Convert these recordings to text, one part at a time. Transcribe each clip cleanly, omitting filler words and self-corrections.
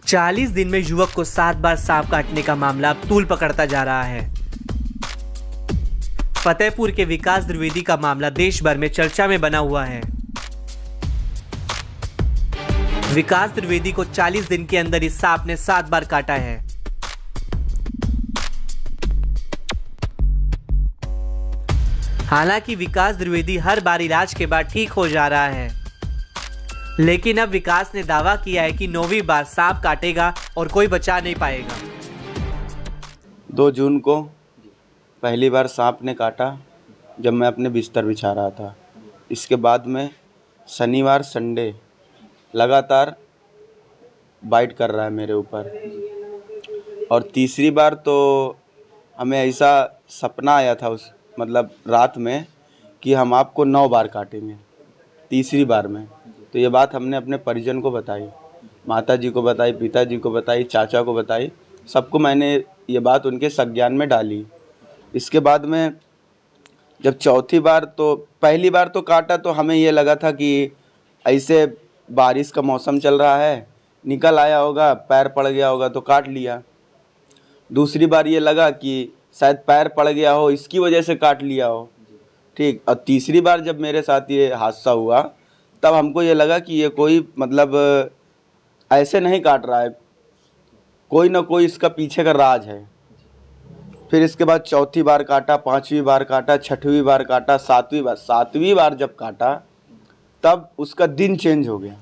40 दिन में युवक को 7 बार सांप काटने का मामला अब तूल पकड़ता जा रहा है। फतेहपुर के विकास द्विवेदी का मामला देश भर में चर्चा में बना हुआ है। विकास द्विवेदी को 40 दिन के अंदर इस सांप ने 7 बार काटा है। हालांकि विकास द्विवेदी हर बार इलाज के बाद ठीक हो जा रहा है, लेकिन अब विकास ने दावा किया है कि 9वीं बार सांप काटेगा और कोई बचा नहीं पाएगा। 2 जून को पहली बार सांप ने काटा जब मैं अपने बिस्तर बिछा रहा था। इसके बाद में शनिवार संडे लगातार बाइट कर रहा है मेरे ऊपर। और तीसरी बार तो हमें ऐसा सपना आया था रात में कि हम आपको 9 बार काटेंगे। तीसरी बार में तो ये बात हमने अपने परिजन को बताई, माता जी को बताई, पिताजी को बताई, चाचा को बताई, सबको मैंने ये बात उनके संज्ञान में डाली। इसके बाद में जब चौथी बार तो पहली बार तो काटा तो हमें ये लगा था कि ऐसे बारिश का मौसम चल रहा है, निकल आया होगा, पैर पड़ गया होगा तो काट लिया। दूसरी बार ये लगा कि शायद पैर पड़ गया हो, इसकी वजह से काट लिया हो, ठीक। और तीसरी बार जब मेरे साथ ये हादसा हुआ तब हमको ये लगा कि ये कोई ऐसे नहीं काट रहा है, कोई ना कोई इसका पीछे का राज है। फिर इसके बाद चौथी बार काटा, 5वीं बार काटा, 6वीं बार काटा, 7वीं बार जब काटा तब उसका दिन चेंज हो गया।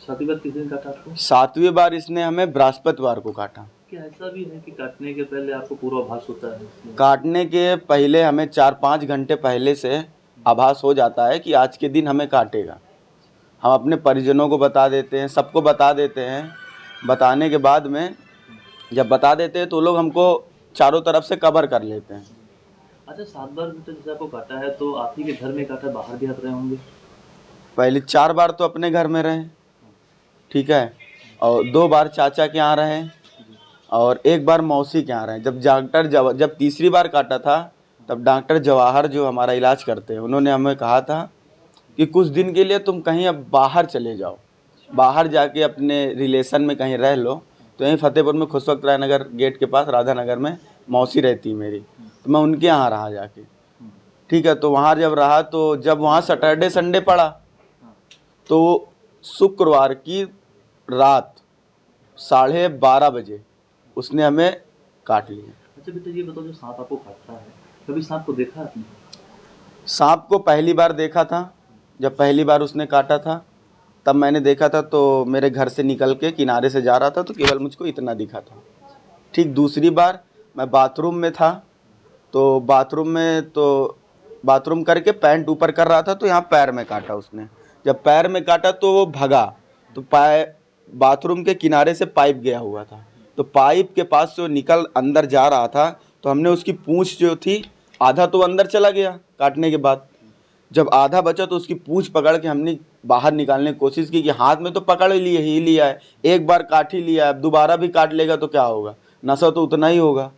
7वीं बार किस दिन काटा आपको? 7वीं बार इसने हमें बृहस्पतिवार को काटा। क्या ऐसा भी है कि काटने के पहले आपको पूर्वाभास होता है? काटने के पहले हमें 4-5 घंटे पहले से आभास हो जाता है कि आज के दिन हमें काटेगा। हम अपने परिजनों को बता देते हैं, सबको बता देते हैं। बताने के बाद में जब बता देते हैं तो लोग हमको चारों तरफ से कवर कर लेते हैं। अच्छा, 7 बार जैसे आपको काटा है तो आप ही के घर में काटा, बाहर भी आप रहे होंगे? पहले 4 बार तो अपने घर में रहे, ठीक है, और 2 बार चाचा के यहाँ रहे और 1 बार मौसी के यहाँ रहे। जब तीसरी बार काटा था तब डॉक्टर जवाहर जो हमारा इलाज करते हैं उन्होंने हमें कहा था कि कुछ दिन के लिए तुम कहीं अब बाहर चले जाओ, बाहर जाके अपने रिलेशन में कहीं रह लो। तो यहीं फतेहपुर में खुशवक्त राय नगर गेट के पास राधा नगर में मौसी रहती मेरी, तो मैं उनके यहाँ रहा जाके, ठीक है। तो वहाँ जब रहा तो जब वहाँ सैटरडे संडे पड़ा तो शुक्रवार की रात 12:30 बजे उसने हमें काट लिया। अच्छा बेटा, ये बताओ, जो सांप आपको काटता है, कभी सांप को देखा आपने? सांप को पहली बार देखा था, जब पहली बार उसने काटा था तब मैंने देखा था। तो मेरे घर से निकल के किनारे से जा रहा था तो केवल मुझको इतना दिखा था, ठीक। दूसरी बार मैं बाथरूम में था तो बाथरूम करके पैंट ऊपर कर रहा था तो यहाँ पैर में काटा उसने। जब पैर में काटा तो वो भगा तो बाथरूम के किनारे से पाइप गया हुआ था, तो पाइप के पास से वो निकल अंदर जा रहा था तो हमने उसकी पूंछ जो थी, आधा तो अंदर चला गया काटने के बाद, जब आधा बचा तो उसकी पूंछ पकड़ के हमने बाहर निकालने की कोशिश की कि हाथ में तो पकड़ ही लिया है, 1 बार काट ही लिया है, अब दोबारा भी काट लेगा तो क्या होगा, नशा तो उतना ही होगा।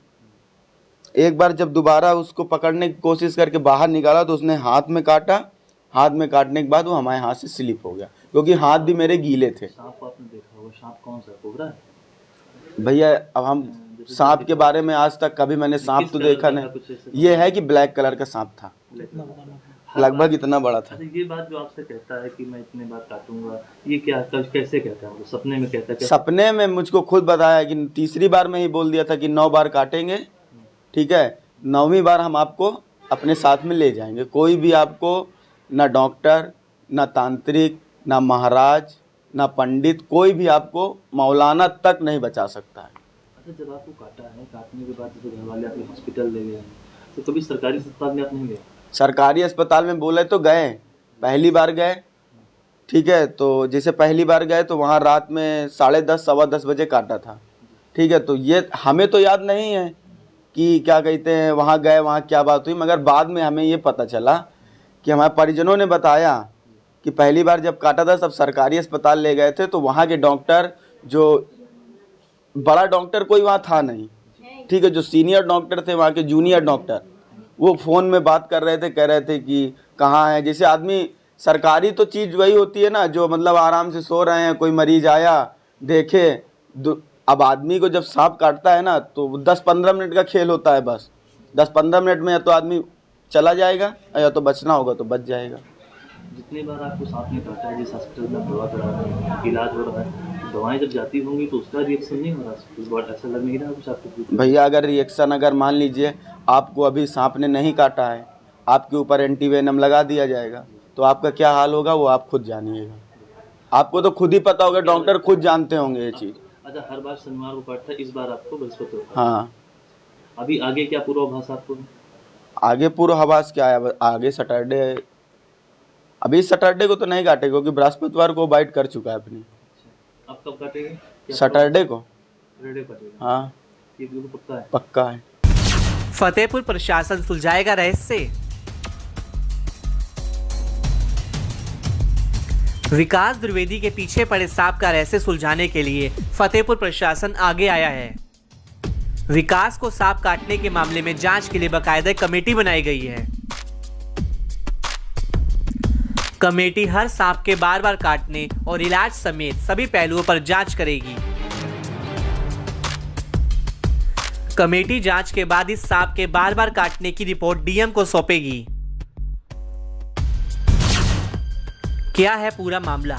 एक बार जब दोबारा उसको पकड़ने की कोशिश करके बाहर निकाला तो उसने हाथ में काटा। हाथ में काटने के बाद वो हमारे हाथ से स्लिप हो गया, क्योंकि हाथ भी मेरे गीले थे। सांप आपने देखा होगा, सांप कौन सा, कोबरा है? भैया अब हम सांप के बारे में आज तक कभी मैंने सांप तो देखा नहीं, ये है कि ब्लैक कलर का सांप था, लगभग इतना बड़ा था। ये बात जो आपसे कहता है कि मैं इतने बार काटूंगा, ये क्या कैसे कहता है? सपने में कहता है? सपने में मुझको खुद बताया कि तीसरी बार में ही बोल दिया था कि 9 बार काटेंगे, ठीक है, 9वीं बार हम आपको अपने साथ में ले जाएंगे। कोई भी आपको, ना डॉक्टर, ना तांत्रिक, ना महाराज, ना पंडित, कोई भी आपको मौलाना तक नहीं बचा सकता है। अच्छा, जब आपको काटा है, काटने के बाद जैसे घर वाले आपके हॉस्पिटल ले गए तो कभी सरकारी अस्पताल में आप नहीं गए? सरकारी अस्पताल में बोले तो गए, पहली बार गए, ठीक है। तो जैसे पहली बार गए तो वहाँ रात में 10:30 10:15 बजे काटा था, ठीक है। तो ये हमें तो याद नहीं है कि क्या कहते हैं वहाँ गए, वहाँ क्या बात हुई, मगर बाद में हमें ये पता चला कि हमारे परिजनों ने बताया कि पहली बार जब काटा था सब सरकारी अस्पताल ले गए थे तो वहाँ के डॉक्टर, जो बड़ा डॉक्टर कोई वहाँ था नहीं, ठीक है, जो सीनियर डॉक्टर थे वहाँ के जूनियर डॉक्टर, वो फ़ोन में बात कर रहे थे, कह रहे थे कि कहाँ है। जैसे आदमी सरकारी तो चीज़ वही होती है ना, जो मतलब आराम से सो रहे हैं, कोई मरीज आया देखे। अब आदमी को जब सांप काटता है ना तो 10-15 मिनट का खेल होता है, बस 10-15 मिनट में या तो आदमी चला जाएगा या तो बचना होगा तो बच जाएगा। जितनी बार आपको सांप ने काटा है, जिस हॉस्पिटल में आप दवा करा रहे हैं, इलाज हो रहा है, दवाएं जब जाती होंगी तो उसका रिएक्शन नहीं हो रहा, इस बार ऐसा लग नहीं रहा कुछ आपको? भैया अगर रिएक्शन, अगर मान लीजिए आपको अभी सांप ने नहीं काटा है, आपके ऊपर एंटीवेनम लगा दिया जाएगा तो आपका क्या हाल होगा वो आप खुद जानिएगा। आपको तो खुद ही पता होगा, डॉक्टर खुद जानते होंगे ये चीज़। अच्छा, हर बार शनिवार को काटता है, इस बार आपको बृहस्पति होता है। हाँ। अभी आगे क्या पूर्वाभास आपको? आगे पूर्वाभास क्या है, आगे सैटरडे, अभी सैटरडे को तो नहीं काटेगा क्योंकि बृहस्पतिवार को बाइट कर चुका है अपनी। अब कब काटेगा? सैटरडे को। सैटरडे काटेगा? हाँ, ये बिल्कुल पक्का है? पक्का है। फतेहपुर प्रशासन सुलझाएगा रहस्य। विकास द्विवेदी के पीछे पड़े सांप का रहस्य सुलझाने के लिए फतेहपुर प्रशासन आगे आया है। विकास को सांप काटने के मामले में जांच के लिए बाकायदा कमेटी बनाई गई है। कमेटी हर सांप के बार बार काटने और इलाज समेत सभी पहलुओं पर जांच करेगी। कमेटी जांच के बाद इस सांप के बार बार काटने की रिपोर्ट डीएम को सौंपेगी। क्या है पूरा मामला?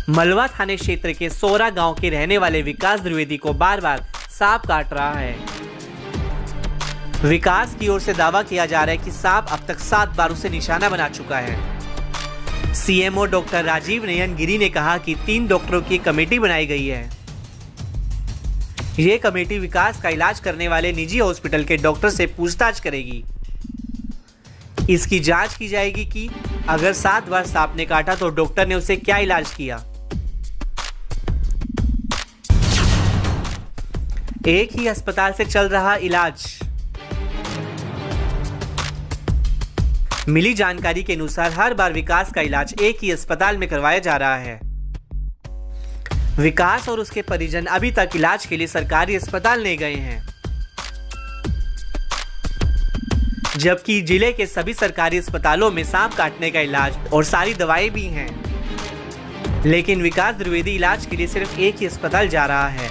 मलवा थाने क्षेत्र के सोरा गांव के रहने वाले विकास द्विवेदी को बार बार सांप काट रहा है। विकास की ओर से दावा किया जा रहा है कि सांप अब तक 7 बार उसे निशाना बना चुका है। सीएमओ डॉक्टर राजीव नयन गिरी ने कहा कि 3 डॉक्टरों की कमेटी बनाई गई है। यह कमेटी विकास का इलाज करने वाले निजी हॉस्पिटल के डॉक्टर से पूछताछ करेगी। इसकी जांच की जाएगी कि अगर 7 बार सांप ने काटा तो डॉक्टर ने उसे क्या इलाज किया। एक ही अस्पताल से चल रहा इलाज। मिली जानकारी के अनुसार हर बार विकास का इलाज एक ही अस्पताल में करवाया जा रहा है। विकास और उसके परिजन अभी तक इलाज के लिए सरकारी अस्पताल नहीं गए हैं, जबकि जिले के सभी सरकारी अस्पतालों में सांप काटने का इलाज और सारी दवाएं भी हैं। लेकिन विकास द्विवेदी इलाज के लिए सिर्फ एक ही अस्पताल जा रहा है।